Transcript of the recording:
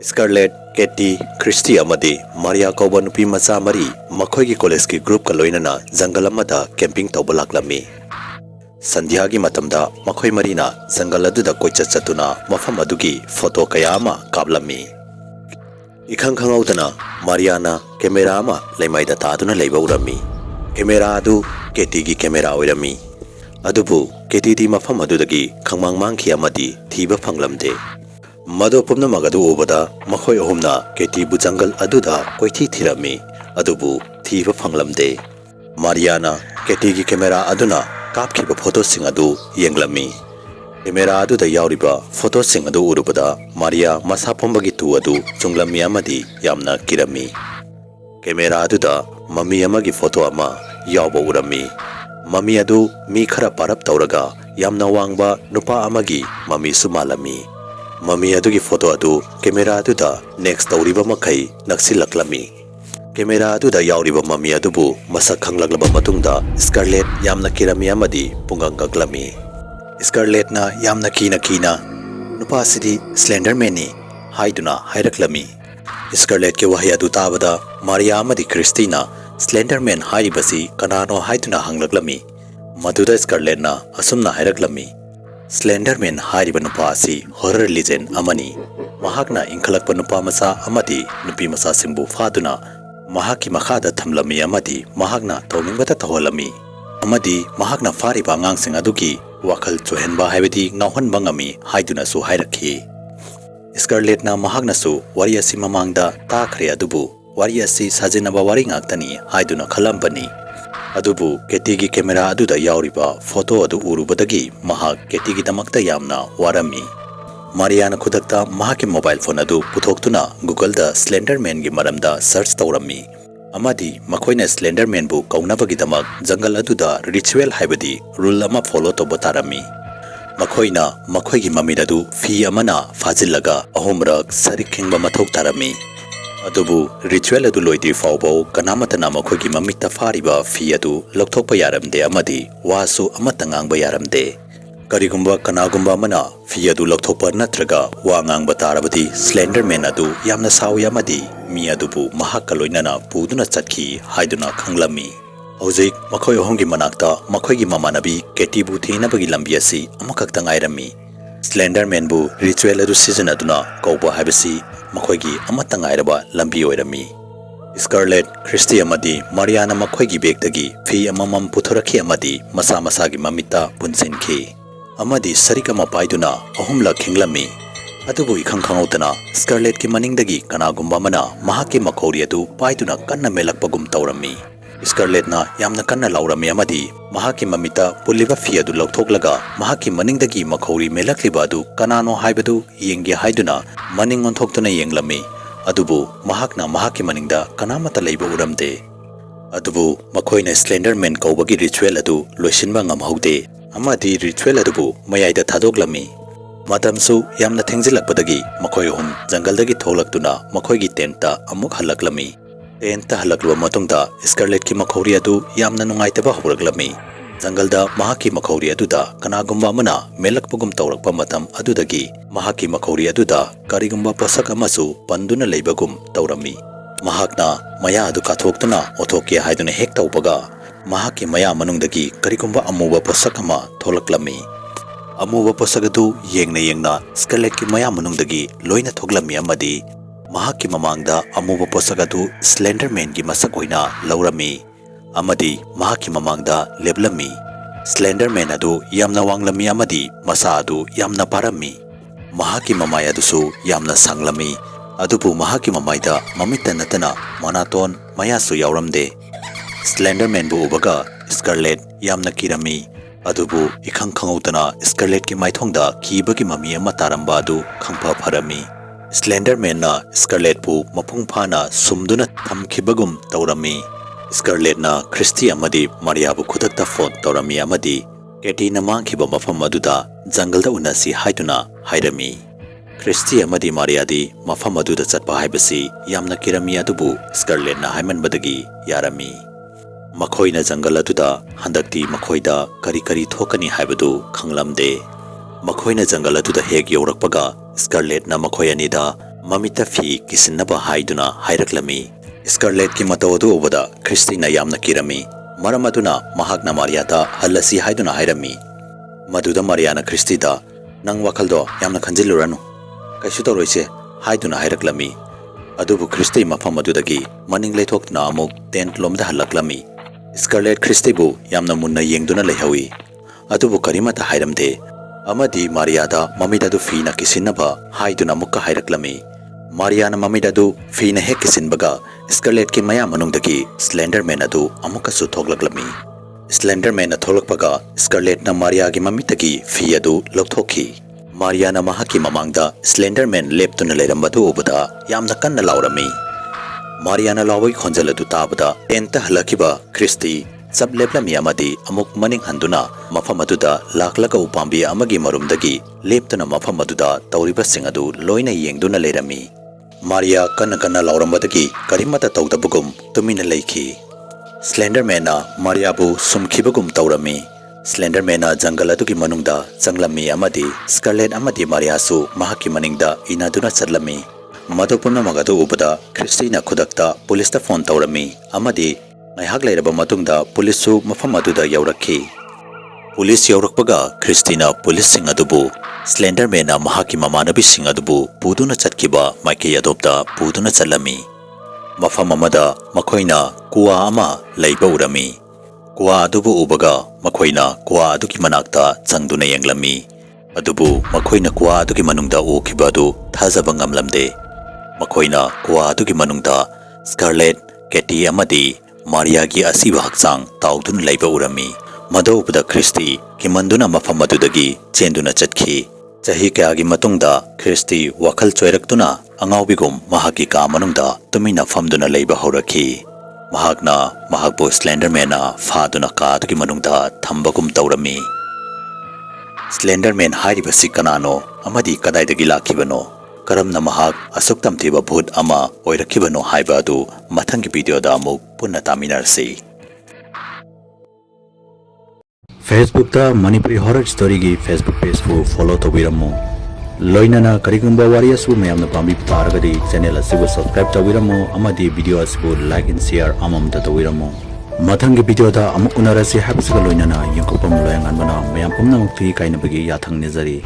Scarlett, Katie, Christy amadi Maria kauba nupi macha mari makhoi gi college ki group ka loinana jungle amada camping tawba laklami. Sandhya gi matamda makhoi marina jungle aduda koichat chatuna mafam adugi photo kaya ama kaplami. Ikhang khangaudana Mariana camera ama leimaida taaduna leiba urami. Camera adu Katie gi camera oirami. Adubu Katie di mafam adudagi khangmang mangkhi amadi thiba phanglamde. Mado pumna magadu ubada makhoi ahumna Katie bu jungle aduda koithi thirami. Adubu thiba phanglamde. Mariana Katie gi camera aduna kapkhiba photo sing adu yenglami. Camera aduda yauriba photo sing adu urubada Maria masa phombagi tu adu chunglami amadi yamna kirami. Camera aduda mami amagi photo ama yauba urami. Mami adu mi khara parap tauraga yamna wangba nupa amagi mami sumalami. Mami adugi photo adu camera aduda next tauriba makai naksilaklami. Camera aduda yauriba mami adubu masak khanglaglaba matungda Scarlett yamna kirami amadi pungangaglami. Scarlett na yamna kina nupa sidi Slender mani haiduna hairaklami. Scarlett ke wahi adu tabada Maria amadi Christina Slender man hairibasi kanano haiduna hanglaglami. Maduda Scarlett na asumna hairaklami. Slender man hairiba nupa asi horror legend amani. Mahakna inkhalakpa nupa masa amadi nupi masa singbu faduna mahaki makhada thamlami amadi mahakna tawningbata tawhalami. Amadi mahakna fariba angangsing adugi wakhal chohenba haibadi nauhanba ngami haiduna su hairakhi. Scarlett na mahakna su wari asi mamangda takhre adubu wari asi sajinaba wari ngaktani haiduna khalambani. Adubu Katie gi camera aduda yauriba photo adu urubadagi mahak Katie gi damakta yamna warami. Mariana khudakta mahaki mobile phone adu puthoktuna Google da Slender man gi maramda search tawrami. Amadi makhoina Slender man bu kaunabagi damak jungle aduda ritual haibadi rule ama follow to botarami. Makhoina makhoi gi mamidadu fi amana fajillaga ahumrak sarikhingba mathok tarami. Adubu ritual adu loidi fawbo kanamatana makhoi gi mamita fariba fi adu lokthokpa yaramde amadi wasu amatangangba yaramde. Karigumba kanagumba mana fi adu lokthokpa natraga wa ngangba tarabadi Slender man adu yamna sawi amadi mi adubu mahakka loinana puduna chatkhi haiduna khanglami. Hojik makhoi ahomgi manakta makhoi gi mamanabi Katie bu thinabagi lambi asi amakakta ngairami. Slender man bu ritual adu season aduna kauba haibasi makhoi gi amata ngairaba lambi oirami. Scarlett, Christy amadi Mariana makhoi gi begdagi fi amamam puthorakhi amadi masa gi mamita punsinki. Amadi sarikama paiduna ahumla khinglami. Adubu ikhang khangautana Scarlett ki maningdagi kanagumba mana mahaki makhori adu paiduna kanna melakpagum tawrami. Scarlett na yamna kanna laurami amadi mahaki mamita puliba fi adu lauthoklaga mahaki maningdagi makhori melakliba adu kanano haibadu yengge haiduna maning onthoktuna yenglami. Adubu mahakna mahaki maningda kanamata leiba uramde. Adubu makhoina Slender man kaubagi ritual adu loisinba ngamhaude. Amadi ritual adubu mayaida thadoklami. Matamsu yamna thengzilakpadagi makhoi hum jungle dagi tholaktuna makhoi gi tenta amuk halaklami. Tenta halakluwa matungda Scarlett ki makhori adu yamna nungaitaba horaklami. Jungle da mahaki makhori aduda kanagumba amana melakpagum tawrakpa matam adudagi mahaki makhori aduda karigumba posak amasu panduna leibagum tawrami. Mahakna maya adu kathoktuna othokke haiduna hek tawbaga mahaki maya manungdagi karigumba amuba posak ama tholaklami. Amuba posak adu yengna Scarlett ki maya manungdagi loina thoglami amadi mahaki mamangda amuba posak adu Slender man gi masak oina laurami. Amadi mahaki mamangda leblami. Slender man adu yamna wanglami amadi masa adu yamna parami. Mahaki mamay adusu yamna sanglami. Adubu mahaki mamayda mamita natana manaton mayasu yauramde. Slender man bu ubaga Scarlett yamna kirami. Adubu ikhang khangautana Scarlett ki maithongda kibagi mami ama taramba adu khangpha pharami. Slender man na Scarlett bu mapung phana sumduna thamkhibagum tawrami. Scarlett na Christy amadi Maria bu khudakta phone tawrami amadi Katie na mangkhiba mafam aduda jungle da unasi haiduna hairami. Christy amadi Maria di mafam aduda chatpa haibasi yamna kirami adubu Scarlett na haimanbadagi yarami. Makhoina jungle aduda handakti makhoida kari thokani haibadu khanglamde. Makhoina jungle aduda hek yorakpaga Scarlett na makhoi anida mamita fi kisinaba haiduna hairaklammi Scarlet ki matawadu ubada Christina yamna kirami maramaduna mahakna Mariata halasi haiduna hairami maduda Mariana Christida nang wakaldo yamna khanjiluranu kaisu toroise haiduna hairaklammi adubu Christy mafam adudagi maning leithokna amuk tent lomda halaklami Scarlet Christy bu yamna munna yengduna lehawi adubu karimata hairamde amadi Mariada mamidadu fina kisinaba haiduna mukka hairaklammi Mariana mamidadu fina hek kisinbaga Scarlet ki maya manungdagi Slender Man adu amukasu thoglaklammi Slender Man atholakpaga Scarlet na Maria gi mamitagi fi adu lokthoki Maria na mahaki mamangda Slender Man leptuna leirambadu ubada yamna kanna laurami Maria na lawai khonjaladu tabada enta halakiba Christy sab leplami amadi amuk maning handuna mafam aduda laklaga upambi amagi marumdagi leptuna mafam aduda tawriba singadu loina yengduna leirami Maria kana laurambadagi karimata tawdabugum tumina leiki Slender Man na Maria bu sumkhibagum tawrami Slender Man na jungle adugi manungda changlami amadi Scarlet amadi Maria su mahaki maningda inaduna chatlami madopuna magadu ubada Christina khudakta police ta phone tawrami amadi ngaihak leiraba matungda police su mafam aduda yaurakhi police yaurakpaga Christina police sing adubu Slender Man na mahaki mamanabi sing adubu puduna chatkiba maike adopta puduna chalami mafam amada makhoina kuwa ama leiba urami kuwa adubu ubaga makhoina kuwa aduki manakta changduna yenglami adubu makhoina kuwa aduki manungda ukhiba adu thajaba ngamlamde makhoina kuwa aduki manungda Scarlet Katie amadi Maria gi asiba hakchang taudun leiba urami madobda Christy kimanduna mafam adudagi chenduna chatkhi chahi kayagi matungda Christy wakhal choiraktuna angaubigum mahaki ka manungda tumina famduna leiba horakhi mahakna mahakbo Slender Man na faduna ka adugi manungda thambagum tawrami Slender Man hairiba sikanano amadi kadaidagi lakhibano karamna mahak asuktam thiba bhoot ama oirakhibano haiba adu mathangi video da amuk punna taminarsi Facebook ta Manipuri horror story gi Facebook page fu follow tawiramu loinana karigumba wari asu mayamna pambi targadi channel asibu subscribe tawiramu amadi video asibu like and share amam ta tawiramu mathangi video da amuk unarasi habsiga loinana yangkopam loyangan bana mayam pumna mukti kainabagi yathang nejari